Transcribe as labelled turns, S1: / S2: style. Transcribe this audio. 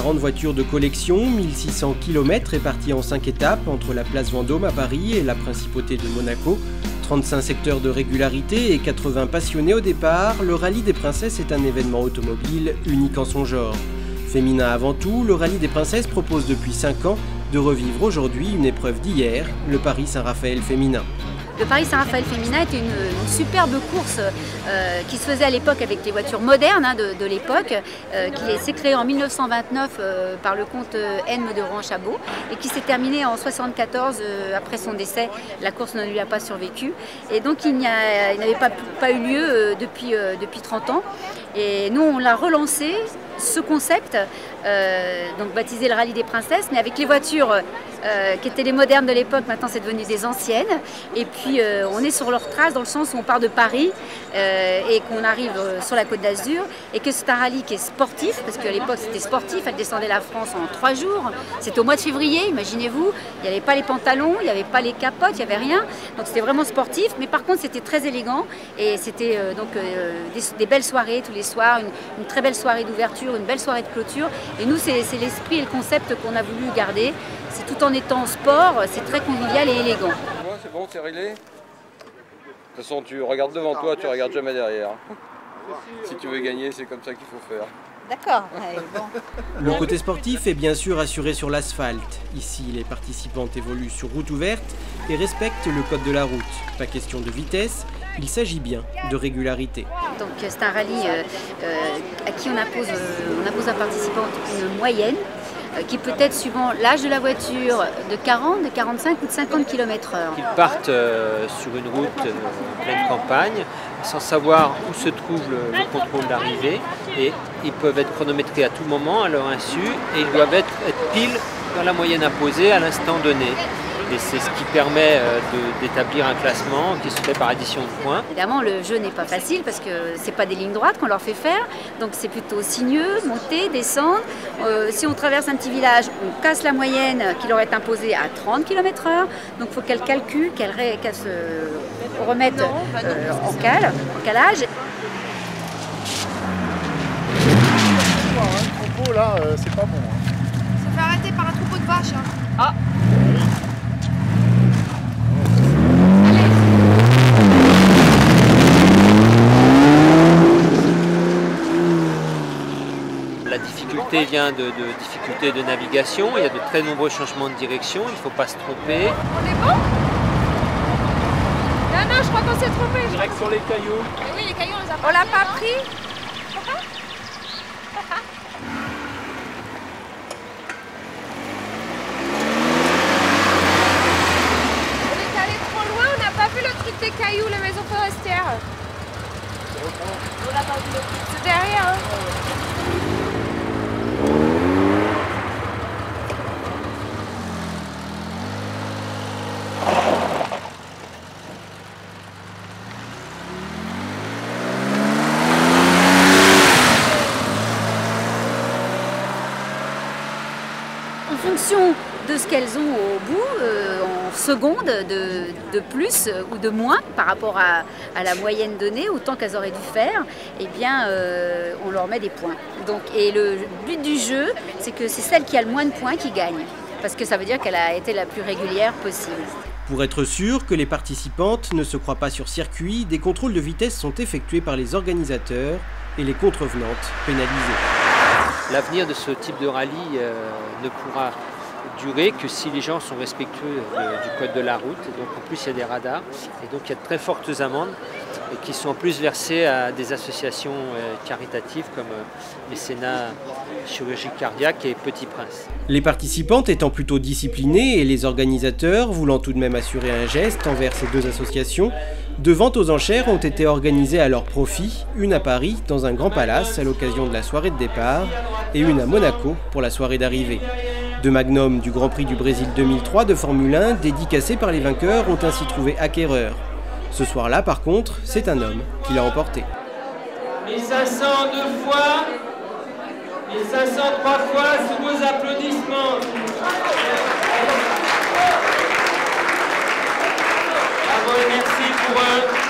S1: 40 voitures de collection, 1600 km répartis en 5 étapes entre la place Vendôme à Paris et la principauté de Monaco. 35 secteurs de régularité et 80 passionnés au départ, le Rallye des Princesses est un événement automobile unique en son genre. Féminin avant tout, le Rallye des Princesses propose depuis 5 ans de revivre aujourd'hui une épreuve d'hier, le Paris Saint-Raphaël féminin.
S2: Le Paris Saint-Raphaël féminin était une superbe course qui se faisait à l'époque avec les voitures modernes de l'époque, qui s'est créée en 1929 par le comte N de Rohan-Chabot et qui s'est terminée en 1974 après son décès. La course ne lui a pas survécu et donc il n'avait pas eu lieu depuis 30 ans. Et nous on l'a relancé, ce concept, donc baptisé le Rallye des Princesses, mais avec les voitures qui étaient les modernes de l'époque, maintenant c'est devenu des anciennes. Et puis on est sur leur trace dans le sens où on part de Paris et qu'on arrive sur la Côte d'Azur et que c'est un rallye qui est sportif, parce qu'à l'époque c'était sportif, elle descendait la France en 3 jours. C'était au mois de février, imaginez-vous, il n'y avait pas les pantalons, il n'y avait pas les capotes, il n'y avait rien. Donc c'était vraiment sportif, mais par contre c'était très élégant et c'était des belles soirées tous les soirs, une très belle soirée d'ouverture, une belle soirée de clôture. Et nous c'est l'esprit et le concept qu'on a voulu garder. C'est tout en étant sport, c'est très convivial et élégant.
S3: C'est bon, c'est réglé. De toute façon, tu regardes devant toi, tu regardes jamais derrière. Si tu veux gagner, c'est comme ça qu'il faut faire.
S2: D'accord. Bon.
S1: Le côté sportif est bien sûr assuré sur l'asphalte. Ici, les participantes évoluent sur route ouverte et respectent le code de la route. Pas question de vitesse, il s'agit bien de régularité.
S2: Donc c'est un rallye à qui on impose à participante une moyenne qui peut être, suivant l'âge de la voiture, de 40, de 45 ou de 50 km/h.
S4: Ils partent sur une route en pleine campagne, sans savoir où se trouve le contrôle d'arrivée, et ils peuvent être chronométrés à tout moment, à leur insu, et ils doivent être pile dans la moyenne imposée à l'instant donné. Et c'est ce qui permet d'établir un classement qui se fait par addition de points.
S2: Évidemment, le jeu n'est pas facile parce que ce n'est pas des lignes droites qu'on leur fait faire. Donc c'est plutôt sinueux, monter, descendre. Si on traverse un petit village, on casse la moyenne qui leur est imposée à 30 km/h. Donc il faut qu'elle calcule, qu'elle se remette en calage.
S5: Un troupeau là, c'est pas bon.
S6: Ça fait arrêter par un troupeau de vaches.
S4: Ah. La difficulté vient de difficultés de navigation, il y a de très nombreux changements de direction, il ne faut pas se tromper.
S6: On est bon? Non, je crois qu'on s'est trompé.
S4: Direct sur les cailloux.
S6: Mais oui, les cailloux, on l'a pas pris. On est allé trop loin, on n'a pas vu le truc des cailloux, la maison forestière. On n'a pas vu le truc. C'est derrière. Hein.
S2: En fonction de ce qu'elles ont au bout, en secondes de plus ou de moins par rapport à la moyenne donnée, autant qu'elles auraient dû faire, eh bien on leur met des points. Donc, et le but du jeu, c'est que c'est celle qui a le moins de points qui gagne, parce que ça veut dire qu'elle a été la plus régulière possible.
S1: Pour être sûr que les participantes ne se croient pas sur circuit, des contrôles de vitesse sont effectués par les organisateurs et les contrevenantes pénalisées.
S4: L'avenir de ce type de rallye ne pourra durer que si les gens sont respectueux du code de la route. Et donc en plus il y a des radars et donc il y a de très fortes amendes qui sont en plus versées à des associations caritatives comme Mécénat Chirurgie Cardiaque et Petit Prince.
S1: Les participantes étant plutôt disciplinées et les organisateurs voulant tout de même assurer un geste envers ces deux associations, deux ventes aux enchères ont été organisées à leur profit, une à Paris dans un grand palace à l'occasion de la soirée de départ et une à Monaco pour la soirée d'arrivée. Deux magnums du Grand Prix du Brésil 2003 de Formule 1 dédicacés par les vainqueurs ont ainsi trouvé acquéreur. Ce soir-là, par contre, c'est un homme qui l'a emporté.
S4: 1500 2 fois, 1503 fois sous vos applaudissements. Bravo et merci pour eux.